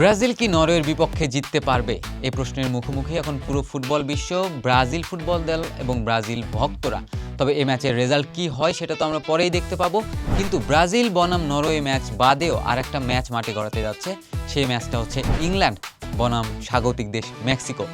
Brazil কি নরওয়ের বিপক্ষে জিততে পারবে? এই প্রশ্নের মুখোমুখি এখন পুরো ফুটবল বিশ্ব, ব্রাজিল ফুটবল দল এবং ব্রাজিল ভক্তরা। তবে এই ম্যাচের রেজাল্ট কি হয় সেটা তো আমরা পরেই দেখতে পাবো। কিন্তু ব্রাজিল বনাম নরওয়ে ম্যাচ বাদেও আরেকটা ম্যাচ মাঠে গড়াতে যাচ্ছে। সেই ম্যাচটা হচ্ছে ইংল্যান্ড বনাম স্বাগতিক দেশ মেক্সিকো।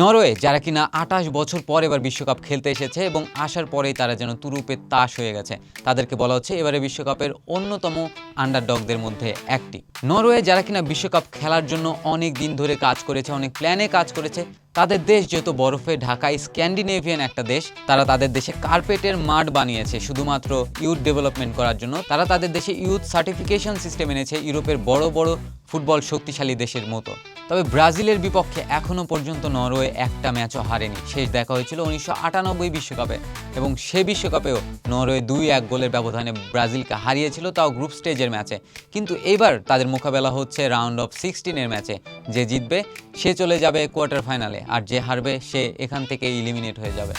নরওয়ে যারা কিনা ২৮ বছর পর এবার বিশ্বকাপ খেলতে এসেছে এবং আসার পরেই তারা যেন তুরুপের তাস হয়ে গেছে, তাদেরকে বলা হচ্ছে এবারে বিশ্বকাপের অন্যতম আন্ডারডগদের মধ্যে একটি। নরওয়ে যারা কিনা বিশ্বকাপ খেলার জন্য অনেক দিন ধরে কাজ করেছে, অনেক প্ল্যানে কাজ করেছে। তাদের দেশ যেহেতু বরফে ঢাকা স্ক্যান্ডিনেভিয়ান একটা দেশ, তারা তাদের দেশে কার্পেটের মাঠ বানিয়েছে শুধুমাত্র ইউথ ডেভেলপমেন্ট করার জন্য। তারা তাদের দেশে ইউথ সার্টিফিকেশন সিস্টেম এনেছে ইউরোপের বড় বড় ফুটবল শক্তিশালী দেশের মতো। তবে ব্রাজিলের বিপক্ষে এখনও পর্যন্ত নরওয়ে একটা ম্যাচও হারেনি। শেষ দেখা হয়েছিল ১৯৯৮ বিশ্বকাপে এবং সে বিশ্বকাপেও নরওয়ে ২-১ গোলের ব্যবধানে ব্রাজিলকে হারিয়েছিল, তাও গ্রুপ স্টেজের ম্যাচে। কিন্তু এবার তাদের মোকাবেলা হচ্ছে রাউন্ড অফ 16-এর ম্যাচে। যে জিতবে সে চলে যাবে কোয়ার্টার ফাইনালে, আর যে হারবে সে এখান থেকে এলিমিনেট হয়ে যাবে।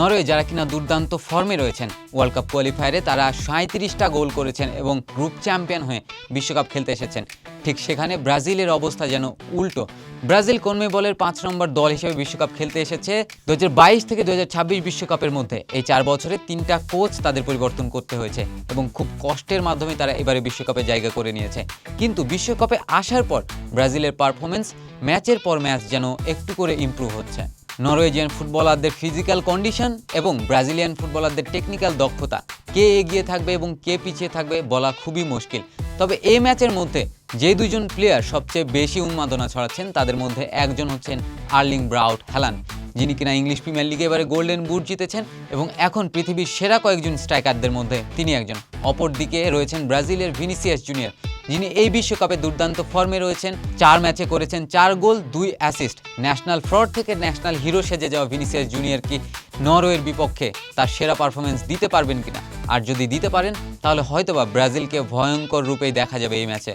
নরওয়ে যারা কিনা দুর্দান্ত ফর্মে রয়েছেন, ওয়ার্ল্ড কাপ কোয়ালিফায়ারে তারা ৩৭টা গোল করেছেন এবং গ্রুপ চ্যাম্পিয়ন হয়ে বিশ্বকাপ খেলতে এসেছেন। ঠিক সেখানে ব্রাজিলের অবস্থা যেন উল্টো। ব্রাজিল কনমেবলের ৫ নম্বর দল হিসেবে বিশ্বকাপ খেলতে এসেছে ২০২২ থেকে ২০২৬ বিশ্বকাপের মধ্যে। এই ৪ বছরে ৩টা কোচ তাদের পরিবর্তন করতে হয়েছে এবং খুব কষ্টের মাধ্যমে তারা এবারে বিশ্বকাপে জায়গা করে নিয়েছে। কিন্তু বিশ্বকাপে আসার পর ব্রাজিলের পারফরমেন্স ম্যাচের পর ম্যাচ যেন একটু করে ইমপ্রুভ হচ্ছে। নরওয়েজিয়ান ফুটবলারদের ফিজিক্যাল কন্ডিশন এবং ব্রাজিলিয়ান ফুটবলারদের টেকনিক্যাল দক্ষতা, কে এগিয়ে থাকবে এবং কে পিছিয়ে থাকবে বলা খুবই মুশকিল। তবে এই ম্যাচের মধ্যে যে দুজন প্লেয়ার সবচেয়ে বেশি উন্মাদনা ছড়াচ্ছেন তাদের মধ্যে একজন হচ্ছেন আর্লিং ব্রাউট হ্যালান্ড, যিনি কিনা ইংলিশ প্রিমিয়ার লিগে এবারে গোল্ডেন বুট জিতেছেন এবং এখন পৃথিবীর সেরা কয়েকজন স্ট্রাইকারদের মধ্যে তিনি একজন। অপরদিকে রয়েছেন ব্রাজিলের ভিনিসিয়াস জুনিয়র, যিনি এই বিশ্বকাপে দুর্দান্ত ফর্মে রয়েছেন। ৪ ম্যাচে করেছেন ৪ গোল ২ অ্যাসিস্ট। ন্যাশনাল ফ্রড থেকে ন্যাশনাল হিরো সেজে যাওয়া ভিনিসিয়াস জুনিয়র কি নরওয়ের বিপক্ষে তার সেরা পারফরমেন্স দিতে পারবেন কিনা? আর যদি দিতে পারেন তাহলে হয়তোবা ব্রাজিলকে ভয়ঙ্কর রূপেই দেখা যাবে এই ম্যাচে।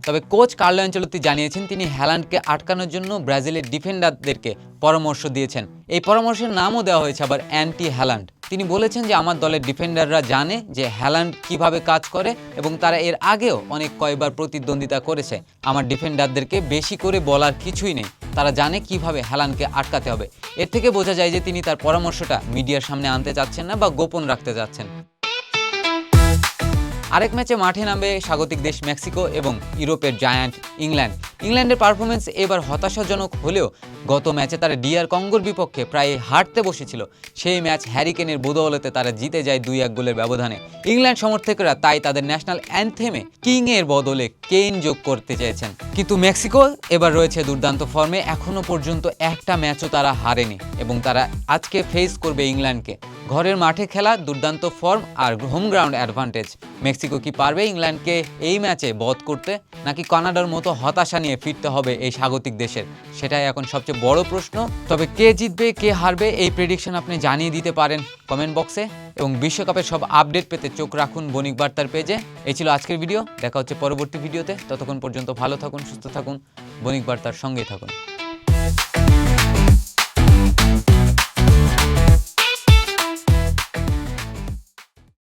তবে কোচ কার্লো আনচেলত্তি জানিয়েছেন তিনি হ্যালান্ডকে আটকানোর জন্য ব্রাজিলের ডিফেন্ডারদেরকে পরামর্শ দিয়েছেন। এই পরামর্শের নামও দেওয়া হয়েছে আবার অ্যান্টি হ্যালান্ড। তিনি বলেছেন যে আমার দলের ডিফেন্ডাররা জানে যে হ্যালান্ড কিভাবে কাজ করে এবং তারা এর আগেও কয়েকবার প্রতিদ্বন্দ্বিতা করেছে। আমার ডিফেন্ডারদেরকে বেশি করে বলার কিছুই নেই, তারা জানে কিভাবে হ্যালান্ডকে আটকাতে হবে। এর থেকে বোঝা যায় যে তিনি তার পরামর্শটা মিডিয়ার সামনে আনতে চাচ্ছেন না বা গোপন রাখতে চাচ্ছেন। আরেক ম্যাচে মাঠে নামবে স্বাগতিক দেশ মেক্সিকো এবং ইউরোপের জায়ান্ট ইংল্যান্ড। ইংল্যান্ডের পারফরমেন্স এবার হতাশাজনক হলেও গত ম্যাচে তারা ডিআর কঙ্গোর বিপক্ষে প্রায় হারতে বসেছিল। সেই ম্যাচ হ্যারি কেনের বদৌলতে তারা জিতে যায় ২-১ গোলের ব্যবধানে। ইংল্যান্ড সমর্থকরা তাই তাদের ন্যাশনাল অ্যানথেমে কিং এর বদলে কেইন যোগ করতে চেয়েছেন। কিন্তু মেক্সিকো এবার রয়েছে দুর্দান্ত ফর্মে, এখনো পর্যন্ত একটা ম্যাচও তারা হারেনি এবং তারা আজকে ফেস করবে ইংল্যান্ডকে। ঘরের মাঠে খেলা, দুর্দান্ত ফর্ম আর হোম গ্রাউন্ড অ্যাডভান্টেজ। মেক্সিকো কি পারবে ইংল্যান্ডকে এই ম্যাচে বধ করতে, নাকি কানাডার মতো হতাশা নিয়ে ফিরতে হবে এই স্বাগতিক দেশের? সেটাই এখন সবচেয়ে বড় প্রশ্ন। তবে কে জিতবে কে হারবে এই প্রেডিকশন আপনি জানিয়ে দিতে পারেন কমেন্ট বক্সে এবং বিশ্বকাপের সব আপডেট পেতে চোখ রাখুন বণিক বার্তার পেজে। এই ছিল আজকের ভিডিও, দেখা হচ্ছে পরবর্তী ভিডিওতে। ততক্ষণ পর্যন্ত ভালো থাকুন, সুস্থ থাকুন, বণিক বার্তার সঙ্গেই থাকুন।